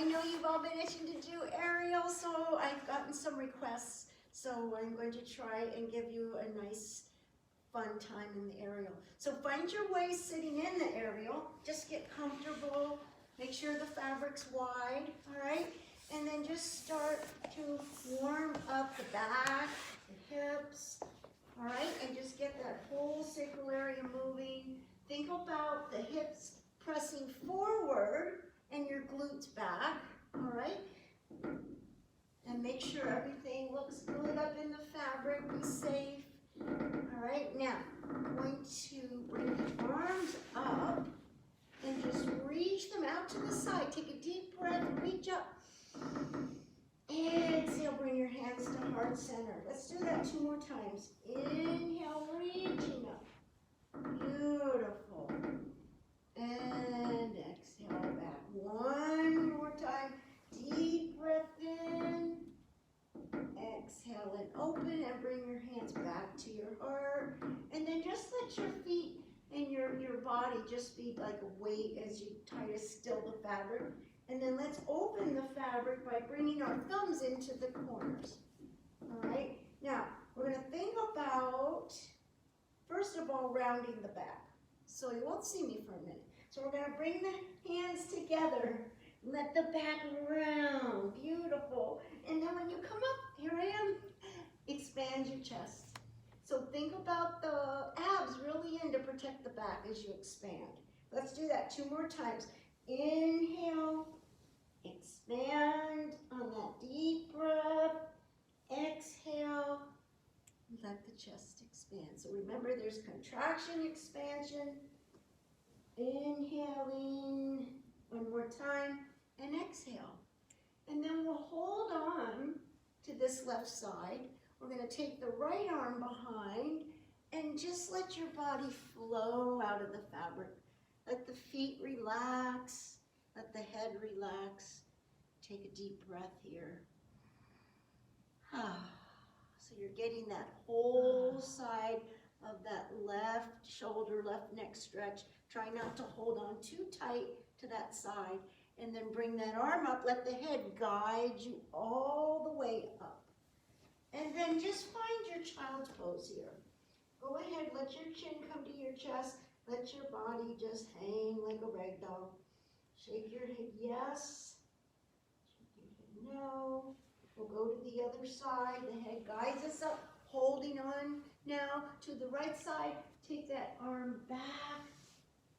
I know you've all been itching to do aerial, so I've gotten some requests. So I'm going to try and give you a nice, fun time in the aerial. So find your way sitting in the aerial. Just get comfortable. Make sure the fabric's wide, all right? And then just start to warm up the back, the hips, all right? And just get that whole sacral area moving. Think about the hips pressing forward and your glutes back, all right? And make sure everything looks good up in the fabric, be safe. All right, now I'm going to bring the arms up and just reach them out to the side. Take a deep breath, reach up. Exhale, bring your hands to heart center. Let's do that 2 more times. Inhale, reaching up. Beautiful. And exhale back. 1 more time. Deep breath in. Exhale and open and bring your hands back to your heart. And then just let your feet and your body just be like a weight as you try to still the fabric. And then let's open the fabric by bringing our thumbs into the corners. All right? Now, we're going to think about, first of all, rounding the back. So you won't see me for a minute. So we're going to bring the hands together. Let the back round. Beautiful. And then when you come up, here I am, expand your chest. So think about the abs really in to protect the back as you expand. Let's do that 2 more times. Inhale, expand on that deep breath. Exhale, let the chest expand. So remember, there's contraction, expansion. Inhaling, 1 more time, and exhale. And then we'll hold on to this left side. We're going to take the right arm behind and just let your body flow out of the fabric. Let the feet relax. Let the head relax. Take a deep breath here. So you're getting that whole side of that left shoulder, left neck stretch. Try not to hold on too tight to that side. And then bring that arm up. Let the head guide you all the way up. And then just find your child's pose here. Go ahead, let your chin come to your chest. Let your body just hang like a rag doll. Shake your head, yes. Shake your head, no. We'll go to the other side. The head guides us up, holding on now to the right side. Take that arm back,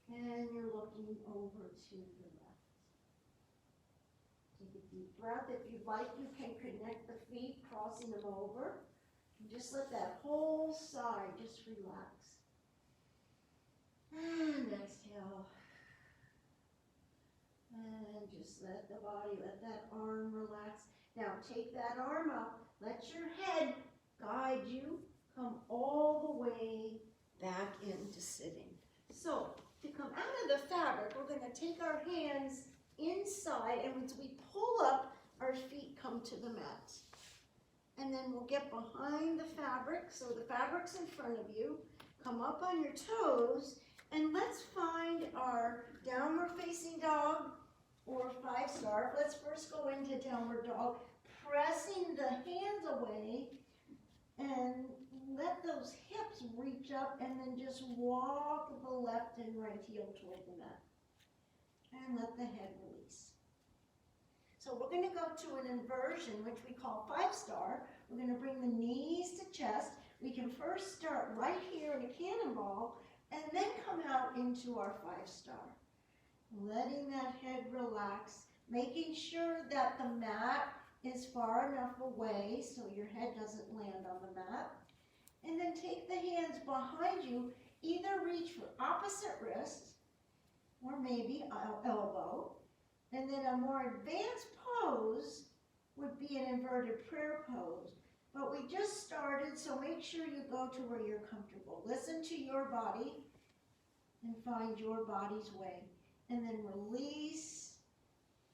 and you're looking over to the left. Take a deep breath. If you'd like, you can connect the feet, crossing them over. And just let that whole side just relax. And exhale. And just let the body, let that arm relax. Now take that arm up. Let your head guide you. Come all the way back into sitting. So to come out of the fabric, we're going to take our hands inside, and as we pull up, our feet come to the mat. And then we'll get behind the fabric, so the fabric's in front of you. Come up on your toes, and let's find our downward facing dog or 5-star. Let's first go into downward dog, pressing the hands away, and let those hips reach up, and then just walk the left and right heel toward the mat. And let the head release. So we're going to go to an inversion, which we call 5-star. We're going to bring the knees to chest. We can first start right here in a cannonball, and then come out into our 5-star. Letting that head relax, making sure that the mat is far enough away so your head doesn't land on the mat. And then take the hands behind you, either reach for opposite wrist, or maybe elbow. And then a more advanced pose would be an inverted prayer pose. But we just started, so make sure you go to where you're comfortable. Listen to your body and find your body's way. And then release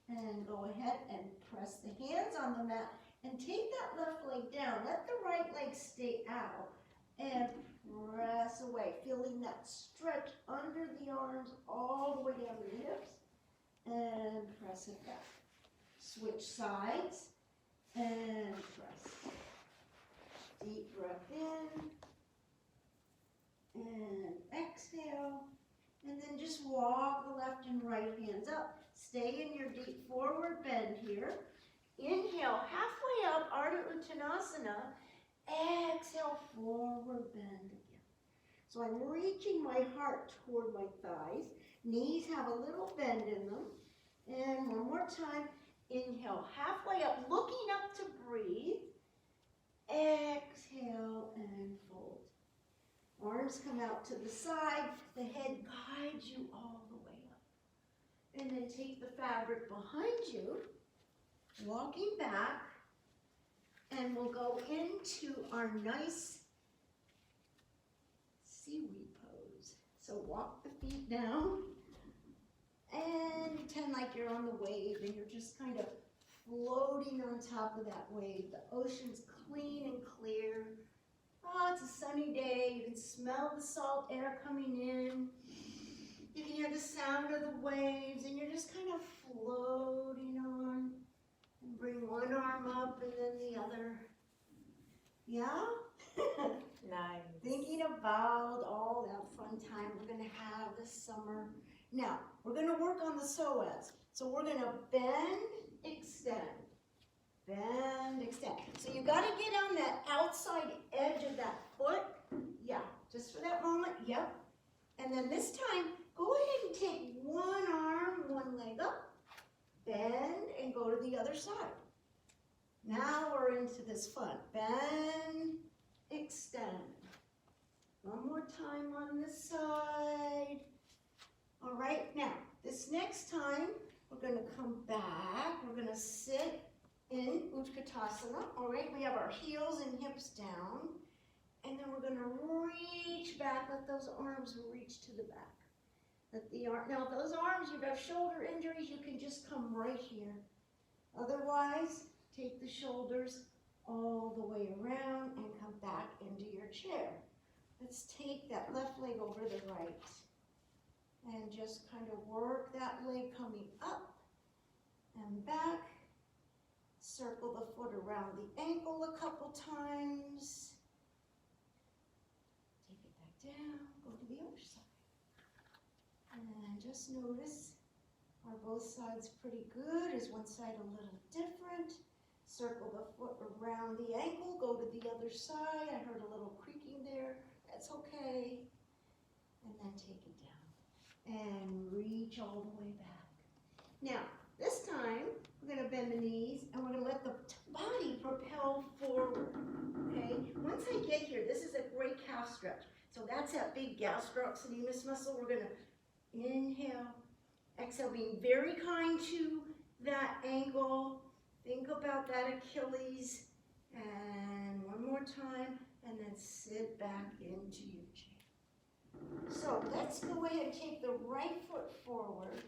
and go ahead and press the hands on the mat and take that left leg down. Let the right leg stay out and press away, feeling that stretch under the arms all the way down to the hips, and press it back. Switch sides and press. Deep breath in and exhale. And then just walk the left and right hands up. Stay in your deep forward bend here. Inhale, halfway up, Ardha Uttanasana. Exhale, forward bend again. So I'm reaching my heart toward my thighs. Knees have a little bend in them. And one more time. Inhale, halfway up, looking up to breathe. Exhale and fold. Arms come out to the side. The head guides you all the way up. And then take the fabric behind you, walking back, and we'll go into our nice seaweed pose. So walk the feet down and pretend like you're on the wave and you're just kind of floating on top of that wave. The ocean's clean and clear. Oh, it's a sunny day. You can smell the salt air coming in. You can hear the sound of the waves, and you're just kind of floating on. And bring one arm up and then the other. Yeah? Nice. Thinking about all that fun time we're going to have this summer. Now, we're going to work on the psoas. So we're going to bend, extend. Bend, extend. So you got to get on that outside edge of that foot. Yeah, just for that moment. Yep. And then this time, go ahead and take one arm, one leg up, bend, and go to the other side. Now we're into this fun. Bend, extend. One more time on this side. All right, now, this next time, we're going to come back. We're going to sit in Utkatasana. All right, we have our heels and hips down. And then we're going to reach back. Let those arms reach to the back. Let the arm. Now, if those arms, you have shoulder injuries, you can just come right here. Otherwise, take the shoulders all the way around and come back into your chair. Let's take that left leg over the right. And just kind of work that leg coming up and back. Circle the foot around the ankle a couple times. Take it back down, go to the other side. And just notice, are both sides pretty good? Is one side a little different? Circle the foot around the ankle, go to the other side. I heard a little creaking there. That's okay. And then take it down. And reach all the way back. Now, this time, we're going to bend the knees and we're going to let the body propel forward, okay? Once I get here, this is a great calf stretch. So that's that big gastrocnemius muscle. We're going to inhale, exhale, being very kind to that ankle. Think about that Achilles. And one more time, and then sit back into your chair. So let's go ahead and take the right foot forward,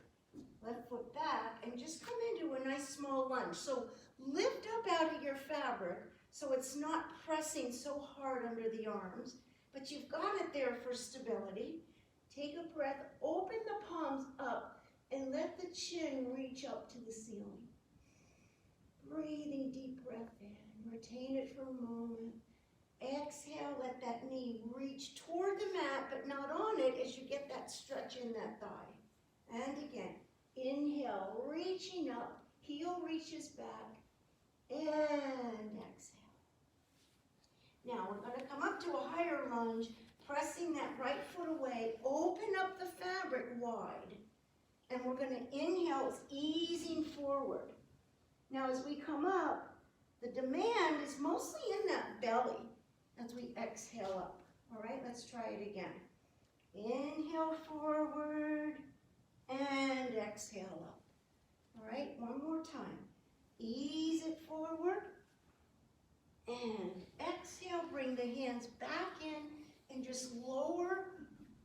left foot back, and just come into a nice small lunge. So lift up out of your fabric so it's not pressing so hard under the arms, but you've got it there for stability. Take a breath, open the palms up, and let the chin reach up to the ceiling. Breathing deep breath in, retain it for a moment. Exhale, let that knee reach toward the mat, but not on it as you get that stretch in that thigh. And again, inhale, reaching up, heel reaches back, and exhale. Now we're going to come up to a higher lunge, pressing that right foot away, open up the fabric wide, and we're going to inhale, it's easing forward. Now as we come up, the demand is mostly in that belly as we exhale up. All right, let's try it again. Inhale forward and exhale up. All right, one more time. Ease it forward and exhale. Bring the hands back in and just lower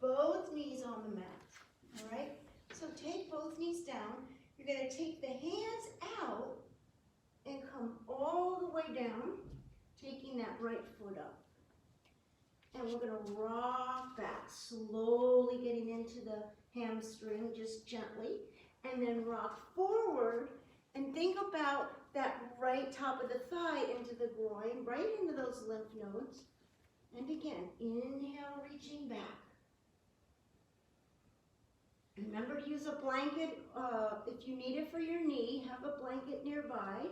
both knees on the mat. All right, so take both knees down. You're going to take the hands out and come all the way down, taking that right foot up. And we're going to rock back, slowly getting into the hamstring, just gently. And then rock forward and think about that right top of the thigh into the groin, right into those lymph nodes. And again, inhale, reaching back. Remember to use a blanket if you need it for your knee. Have a blanket nearby.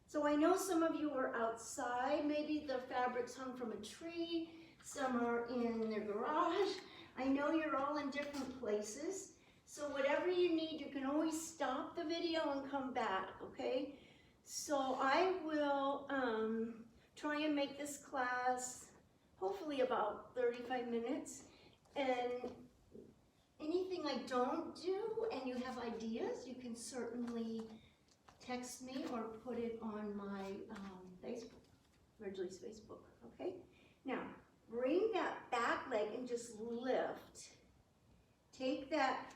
So I know some of you are outside. Maybe the fabric's hung from a tree. Some are in their garage. I know you're all in different places. So whatever you need, you can always stop the video and come back, okay? So I will try and make this class hopefully about 35 minutes. And anything I don't do and you have ideas, you can certainly text me or put it on my Facebook, Ridgely's Facebook, okay? Now, bring that back leg and just lift. Take that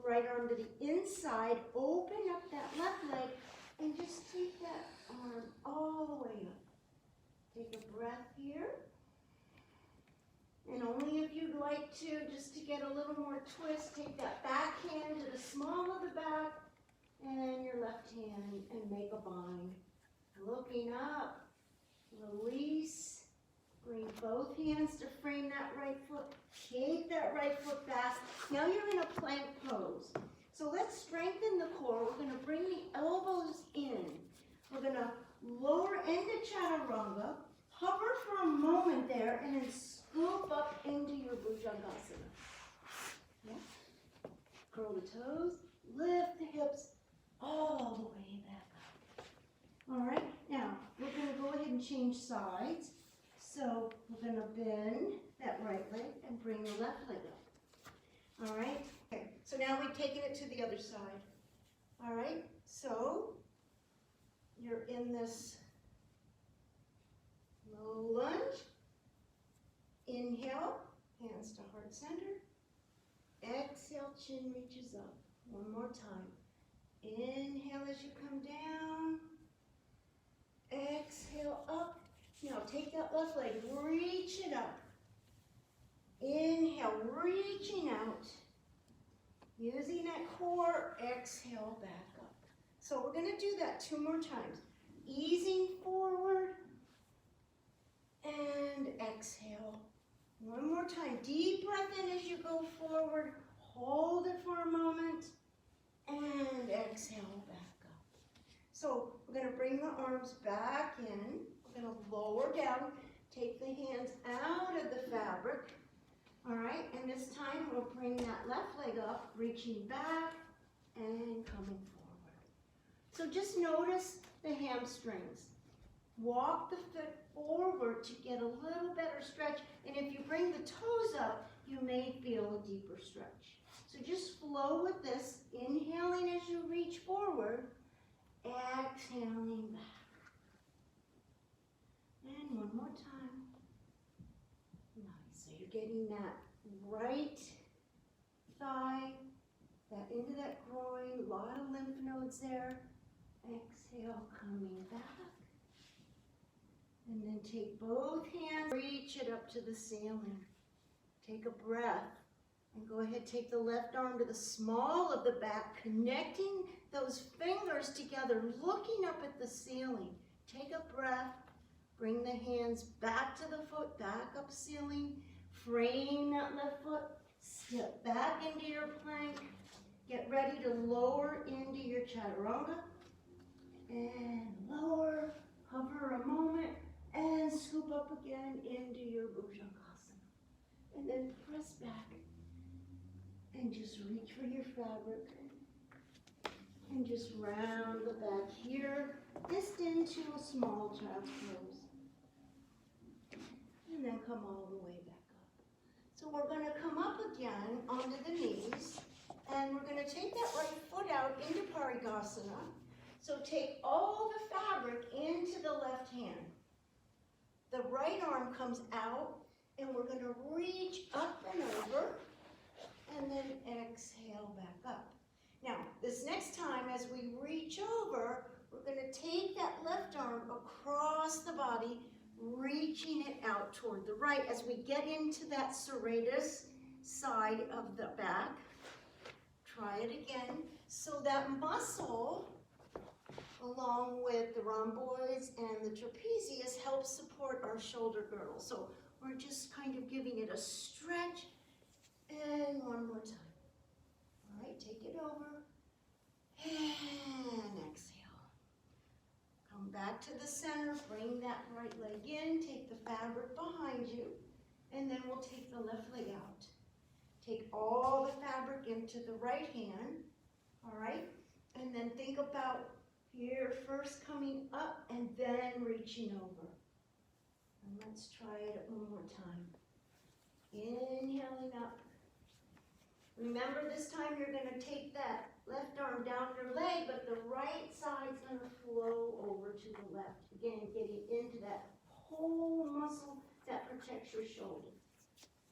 right arm to the inside, open up that left leg, and just take that arm all the way up. Take a breath here. And only if you'd like to, just to get a little more twist, take that back hand to the small of the back and your left hand and make a bind. Looking up, release, bring both hands to frame that right foot. Take that right foot back. Now you're in a plank pose. So let's strengthen the core. We're going to bring the elbows in. We're going to lower into chaturanga, hover for a moment there, and then scoop up into your bhujangasana. Yeah. Curl the toes, lift the hips all the way back up. All right, now we're going to go ahead and change sides. So we're going to bend that right leg and bring the left leg up. All right, okay. So now we've taken it to the other side. All right, so you're in this low lunge. Inhale, hands to heart center. Exhale, chin reaches up. One more time. Inhale as you come down. Exhale up. Now take that left leg, reach it up. Inhale, reaching out. Using that core, exhale back up. So we're going to do that 2 more times. Easing forward and exhale. One more time. Deep breath in as you go forward. Hold it for a moment and exhale back up. So we're going to bring the arms back in. We're going to lower down. Take the hands out of the fabric. All right, and this time we'll bring that left leg up, reaching back and coming forward. So just notice the hamstrings. Walk the foot forward to get a little better stretch, and if you bring the toes up, you may feel a deeper stretch. So just flow with this, inhaling as you reach forward, exhaling back. And one more time. Nice. So you're getting that right thigh, that into that groin, a lot of lymph nodes there. Exhale, coming back. And then take both hands, reach it up to the ceiling. Take a breath and go ahead, take the left arm to the small of the back, connecting those fingers together, looking up at the ceiling. Take a breath, bring the hands back to the foot, back up ceiling, frame that left foot, step back into your plank, get ready to lower into your chaturanga, and lower, hover a moment, and scoop up again into your bhujangasana. And then press back and just reach for your fabric. And just round the back here, just into a small child's pose. And then come all the way back up. So we're going to come up again onto the knees. And we're going to take that right foot out into parigasana. So take all the fabric into the left hand. The right arm comes out, and we're going to reach up and over, and then exhale back up. Now, this next time, as we reach over, we're going to take that left arm across the body, reaching it out toward the right as we get into that serratus side of the back. Try it again. So that muscle along with the rhomboids and the trapezius, help support our shoulder girdle. So we're just kind of giving it a stretch. And one more time. All right, take it over. And exhale. Come back to the center. Bring that right leg in. Take the fabric behind you. And then we'll take the left leg out. Take all the fabric into the right hand. All right? And then think about here first coming up and then reaching over. And let's try it one more time. Inhaling up. Remember, this time you're going to take that left arm down your leg, but the right side's going to flow over to the left. Again, getting into that whole muscle that protects your shoulder.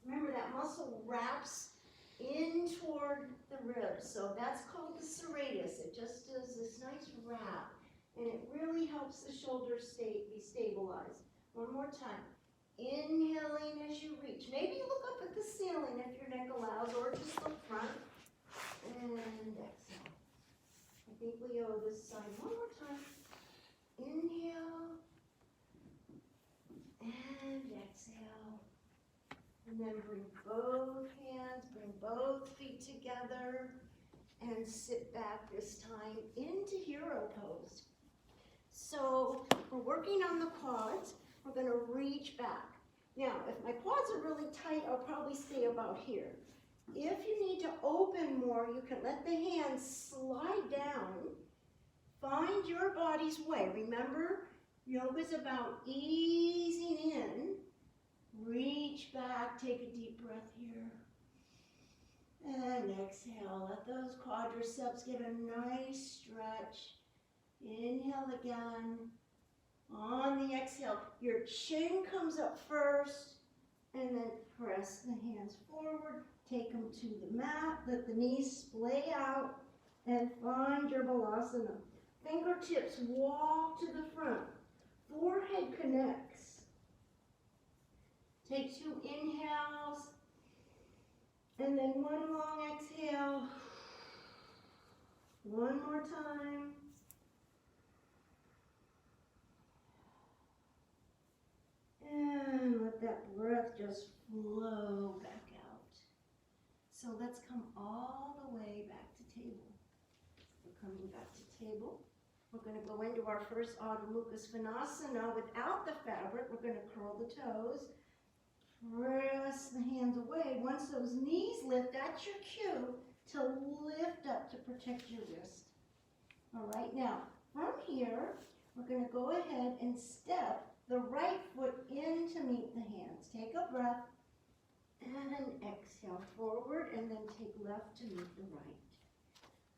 Remember, that muscle wraps in toward the ribs, so that's called the serratus. It just does this nice wrap, and it really helps the shoulders be stabilized. One more time. Inhaling as you reach. Maybe look up at the ceiling if your neck allows, or just look front. And exhale. I think we owe this side one more time. Inhale. And exhale. And then bring both hands, bring both feet together, and sit back this time into hero pose. So we're working on the quads. We're going to reach back. Now, if my quads are really tight, I'll probably stay about here. If you need to open more, you can let the hands slide down. Find your body's way. Remember, yoga is about easing in. Reach back. Take a deep breath here. And exhale. Let those quadriceps get a nice stretch. Inhale again. On the exhale, your chin comes up first, and then press the hands forward. Take them to the mat. Let the knees splay out, and find your balasana. Fingertips walk to the front. Forehead connects. Take 2 inhales, and then 1 long exhale. One more time. And let that breath just flow back out. So let's come all the way back to table. We're coming back to table. We're going to go into our first Adho Mukha Svanasana without the fabric. We're going to curl the toes. Press the hands away. Once those knees lift, that's your cue to lift up to protect your wrist. All right, now from here, we're going to go ahead and step the right foot in to meet the hands. Take a breath and exhale forward, and then take left to meet the right.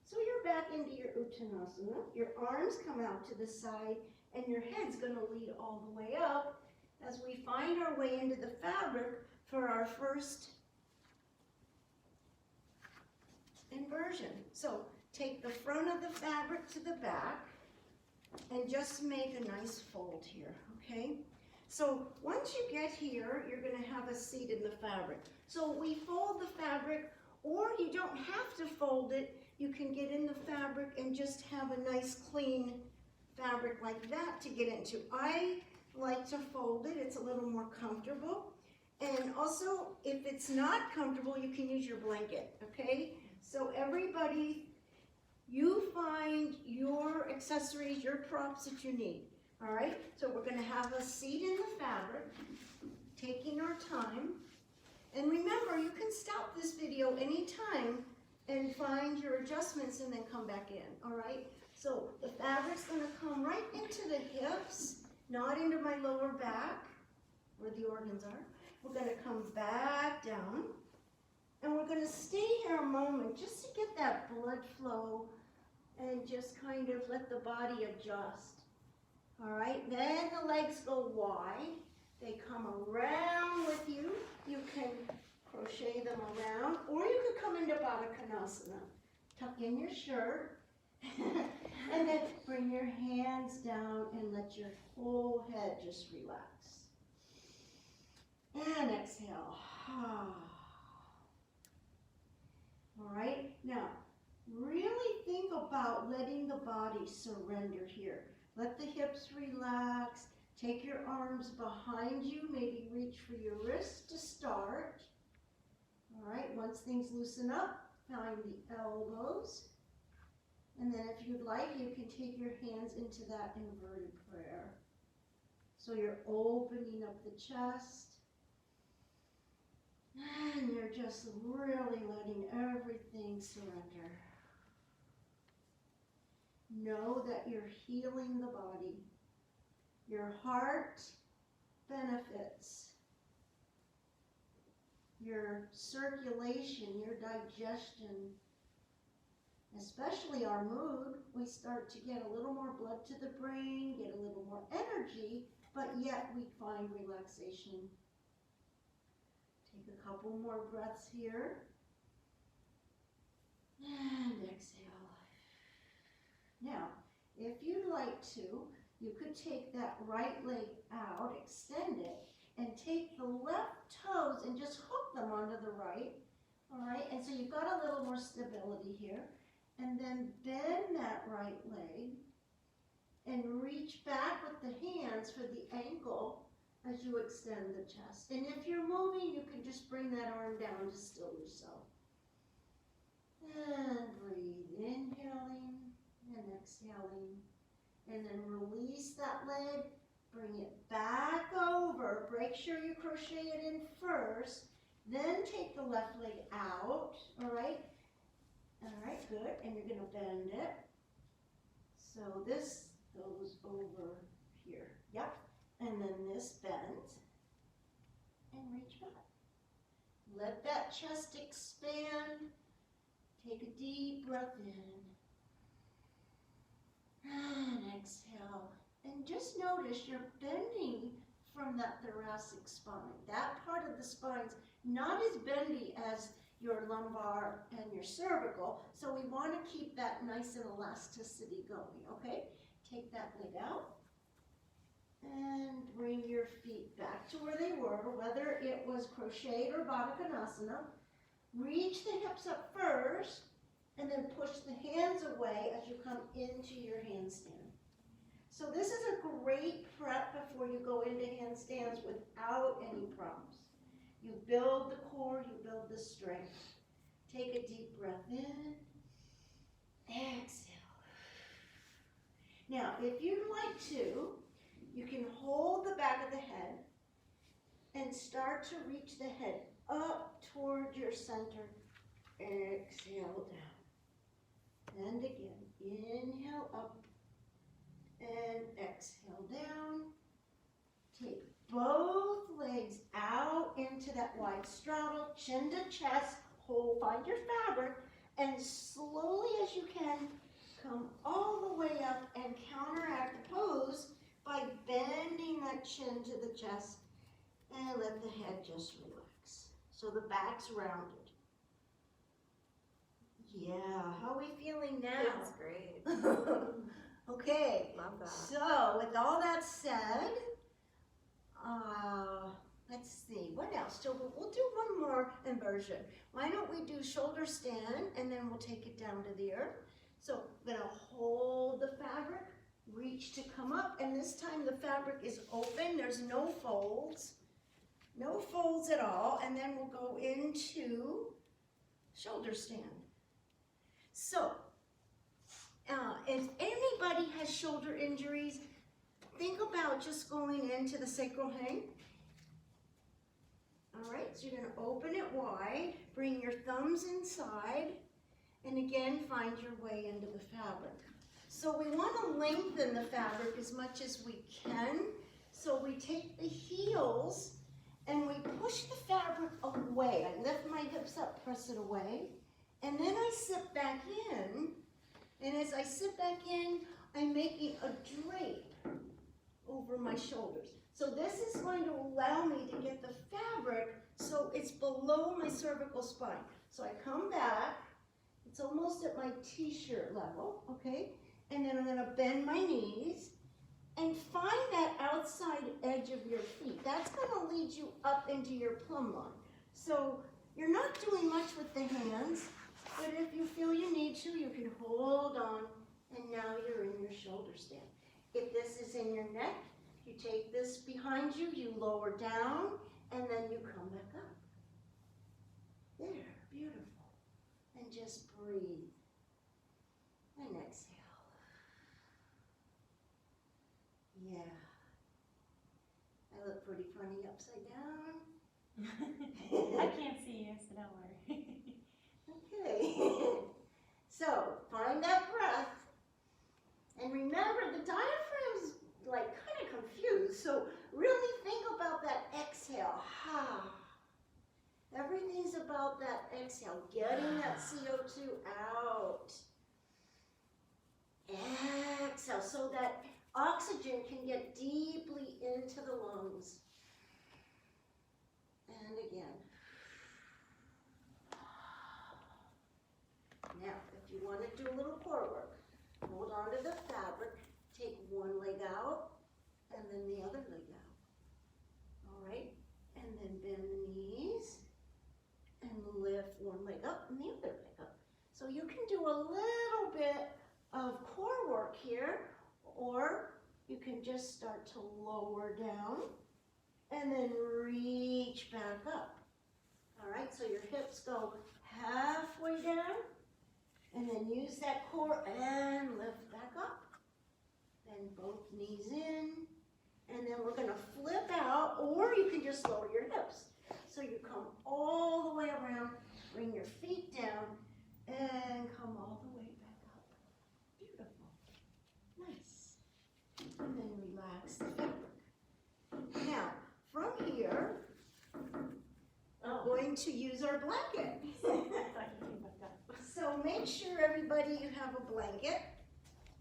So you're back into your Uttanasana. Your arms come out to the side, and your head's going to lead all the way up as we find our way into the fabric for our first inversion. So take the front of the fabric to the back and just make a nice fold here, okay? So once you get here, you're going to have a seat in the fabric. So we fold the fabric, or you don't have to fold it. You can get in the fabric and just have a nice clean fabric like that to get into. I like to fold it. It's a little more comfortable. And also, if it's not comfortable, you can use your blanket, okay? So everybody, you find your accessories, your props that you need, all right? So we're going to have a seat in the fabric, taking our time. And remember, you can stop this video anytime and find your adjustments and then come back in, all right? So the fabric's going to come right into the hips, not into my lower back where the organs are. We're going to come back down, and we're going to stay here a moment just to get that blood flow and just kind of let the body adjust. All right, then the legs go wide. They come around with you. You can crochet them around, or you could come into Baddha Konasana. Tuck in your shirt, and then bring your hands down and let your whole head just relax. And exhale. All right, now Really think about letting the body surrender here. Let the hips relax. Take your arms behind you. Maybe reach for your wrists to start. All right, once things loosen up, find the elbows. And then if you'd like, you can take your hands into that inverted prayer. So you're opening up the chest. And you're just really letting everything surrender. Know that you're healing the body. Your heart benefits. Your circulation, your digestion, especially our mood, we start to get a little more blood to the brain, get a little more energy, but yet we find relaxation. Take a couple more breaths here. And exhale. Now, if you'd like to, you could take that right leg out, extend it, and take the left toes and just hook them onto the right. All right, and so you've got a little more stability here. And then bend that right leg and reach back with the hands for the ankle as you extend the chest. And if you're moving, you can just bring that arm down to still yourself. And breathe, inhaling and exhaling. And then release that leg, bring it back over. Make sure you crochet it in first, then take the left leg out, all right? All right, good, and you're gonna bend it. So this goes over here, yep. And then this bends and reach back. Let that chest expand. Take a deep breath in. And exhale. And just notice you're bending from that thoracic spine. That part of the spine's not as bendy as your lumbar and your cervical, so we want to keep that nice and elasticity going, okay? Take that leg out and bring your feet back to where they were, whether it was crocheted or Baddha Konasana. Reach the hips up first, and then push the hands away as you come into your handstand. So this is a great prep before you go into handstands without any problems. You build the core, you build the strength. Take a deep breath in, exhale. Now, if you'd like to, you can hold the back of the head and start to reach the head up toward your center. Exhale down. And again, inhale up and exhale down. Take both legs out into that wide straddle, chin to chest, hold, find your fabric, and slowly as you can, come all the way up and counteract the pose by bending that chin to the chest and let the head just relax. So the back's rounded. Yeah, how are we feeling now? Feels great. Okay. Love that. So with all that said, let's see, what else? So we'll do one more inversion. Why don't we do shoulder stand and then we'll take it down to the earth. So I'm gonna hold the fabric, reach to come up, and this time the fabric is open, there's no folds at all, and then we'll go into shoulder stand. So, if anybody has shoulder injuries, think about just going into the sacral hang. All right, so you're gonna open it wide, bring your thumbs inside, and again, find your way into the fabric. So we wanna lengthen the fabric as much as we can. So we take the heels and we push the fabric away. I lift my hips up, press it away, and then I sit back in. And as I sit back in, I'm making a drape over my shoulders. So this is going to allow me to get the fabric so it's below my cervical spine. So I come back, it's almost at my t-shirt level, okay? And then I'm gonna bend my knees and find that outside edge of your feet. That's gonna lead you up into your plumb line. So you're not doing much with the hands. But if you feel you need to, you can hold on, and now you're in your shoulder stand. If this is in your neck, you take this behind you, you lower down, and then you come back up. There, beautiful. And just breathe. And exhale. Yeah. I look pretty funny upside down. I can't see you, so don't worry. Okay. So, find that breath. And remember, the diaphragm's like kind of confused. So, really think about that exhale. Ha. Everything's about that exhale, getting that CO2 out. Exhale, so that oxygen can get deeply into the lungs. And again. Now, if you want to do a little core work, hold on to the fabric, take one leg out, and then the other leg out. All right? And then bend the knees, and lift one leg up and the other leg up. So you can do a little bit of core work here, or you can just start to lower down and then reach back up. All right, so your hips go halfway down, and then use that core and lift back up. Then both knees in, and then we're gonna flip out, or you can just lower your hips. So you come all the way around, bring your feet down, and come all the way back up. Beautiful. Nice. And then relax the fabric. Now, from here, we're going to use our blanket. So make sure everybody you have a blanket,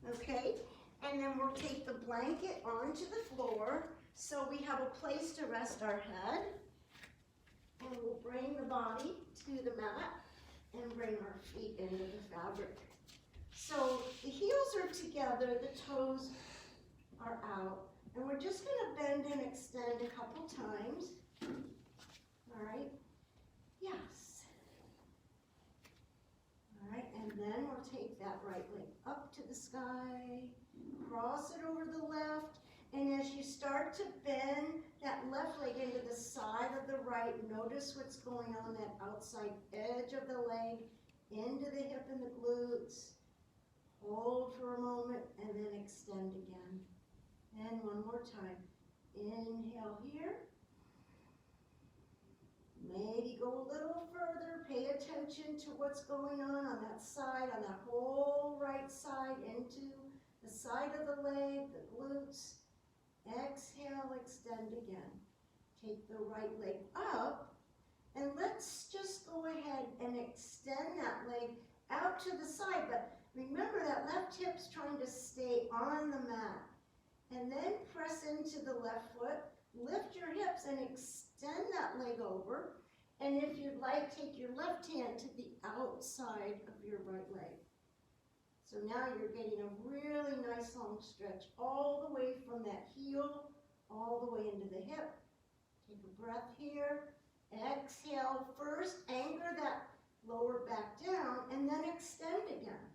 okay? And then we'll take the blanket onto the floor so we have a place to rest our head. And we'll bring the body to the mat and bring our feet into the fabric. So the heels are together, the toes are out. And we're just gonna bend and extend a couple times. All right, yes. All right, and then we'll take that right leg up to the sky, cross it over the left, and as you start to bend that left leg into the side of the right, notice what's going on that outside edge of the leg, into the hip and the glutes. Hold for a moment and then extend again. And one more time. Inhale here. Maybe go a little further. Pay attention to what's going on that side, on that whole right side, into the side of the leg, the glutes. Exhale, extend again. Take the right leg up, and let's just go ahead and extend that leg out to the side. But remember that left hip's trying to stay on the mat. And then press into the left foot, lift your hips and extend that leg over. And if you'd like, take your left hand to the outside of your right leg. So now you're getting a really nice long stretch all the way from that heel, all the way into the hip. Take a breath here. Exhale first, anchor that lower back down, and then extend again.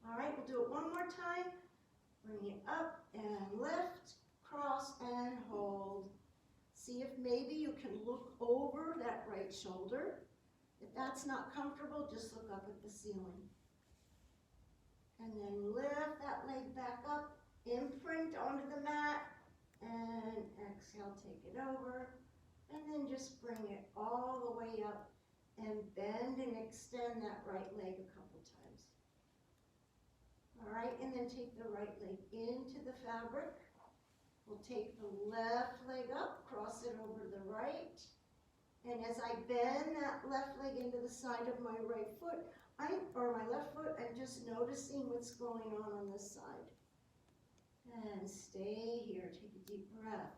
All right, we'll do it one more time. Bring it up and lift, cross and hold. See if maybe you can look over that right shoulder. If that's not comfortable, just look up at the ceiling. And then lift that leg back up, imprint onto the mat, and exhale, take it over. And then just bring it all the way up and bend and extend that right leg a couple times. All right, and then take the right leg into the fabric. We'll take the left leg up, cross it over the right. And as I bend that left leg into the side of my right foot, or my left foot, I'm just noticing what's going on this side. And stay here, take a deep breath.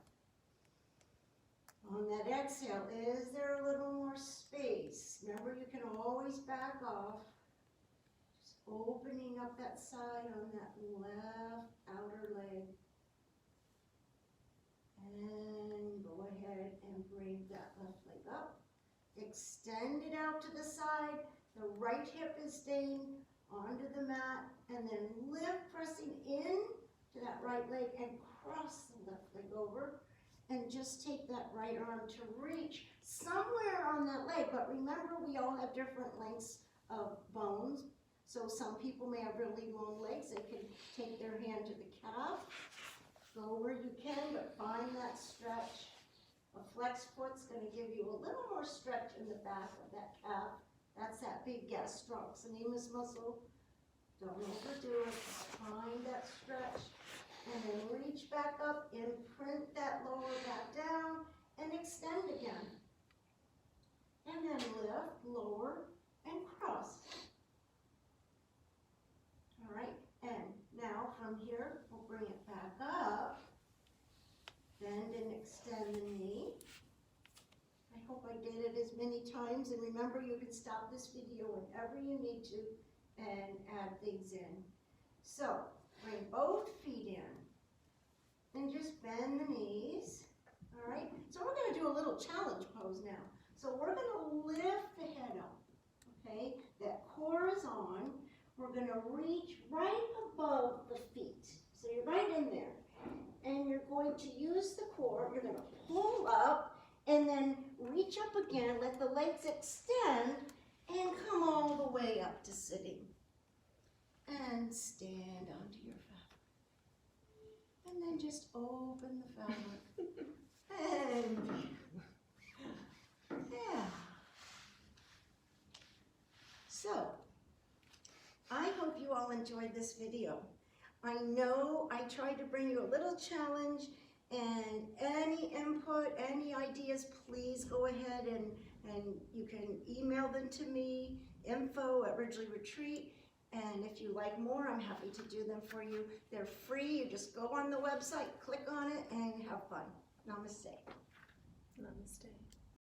On that exhale, is there a little more space? Remember, you can always back off. Just opening up that side on that left outer leg. And go ahead and bring that left leg up. Extend it out to the side. The right hip is staying onto the mat, and then lift, pressing in to that right leg and cross the left leg over. And just take that right arm to reach somewhere on that leg. But remember, we all have different lengths of bones. So some people may have really long legs. They can take their hand to the calf. Go where you can, but find that stretch. A flex foot's going to give you a little more stretch in the back of that calf. That's that big gastrocnemius muscle. Don't overdo it. Just find that stretch. And then reach back up, imprint that lower back down, and extend again. And then lift, lower, and cross. All right, and now from here, we'll bring it back up. Bend and extend the knee. I hope I did it as many times, and remember, you can stop this video whenever you need to and add things in. So, bring both feet in. And just bend the knees, all right? So we're going to do a little challenge pose now. So we're going to lift the head up, okay? That core is on. We're going to reach right above the feet. So you're right in there. And you're going to use the core. You're going to pull up and then reach up again. Let the legs extend and come all the way up to sitting. And stand onto your fabric. And then just open the fabric. And yeah. So, I hope you all enjoyed this video. I know I tried to bring you a little challenge, and any input, any ideas, please go ahead and you can email them to me, info@Ridgely-Retreat. And if you like more, I'm happy to do them for you. They're free. You just go on the website, click on it, and have fun. Namaste. Namaste.